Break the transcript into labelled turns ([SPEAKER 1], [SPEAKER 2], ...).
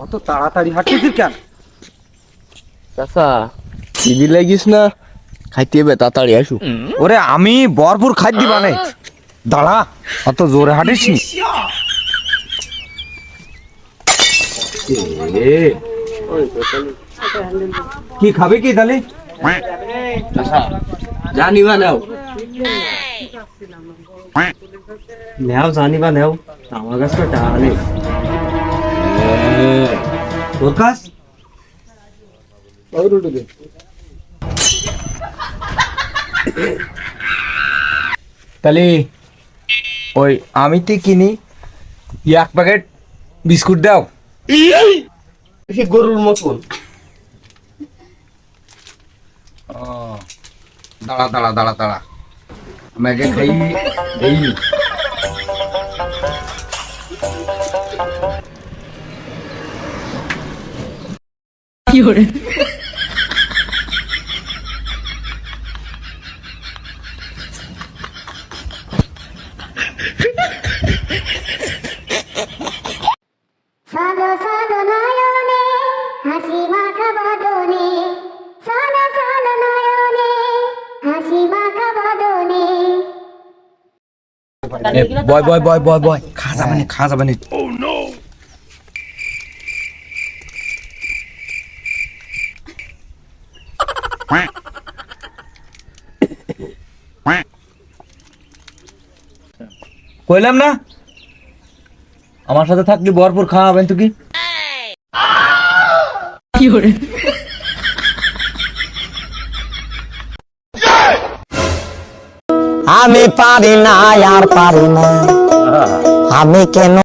[SPEAKER 1] অত তাড়াতাড়ি হাঁটতেছিস কেন?
[SPEAKER 2] চাচা টিভি লাগিস না, খাইতে হবে তাড়াতাড়ি আসু।
[SPEAKER 1] ওরে আমি ভরপুর খাদ্য বানাই, দাঁড়া, অত জোরে হাঁটিস নি। কি খাবে কি তাহলে?
[SPEAKER 2] জানিবা নাও
[SPEAKER 1] নেও জানিবা নেও, আমার কাছে তো টাকা নেই। তোর কাছ তাহলে ওই আমি তো কিনি, এক প্যাকেট বিস্কুট দাও।
[SPEAKER 2] গরুর মতন।
[SPEAKER 1] দাঁড়া দাঁড়া দাঁড়া দাঁড়া, আমাকে খাই এই
[SPEAKER 3] সাদা সাদা নয়নে হাসি মাখা বদনে, সাদা সাদা নয়নে হাসি মাখা বদনে।
[SPEAKER 1] বয় বয় বয় বয় বয়, খা যাবে না খা যাবে না। কইলাম না আমার সাথে থাকলে ভরপুর খাওয়াবেন তো কি?
[SPEAKER 4] আমি পারি না আর পারি না, আমি কেন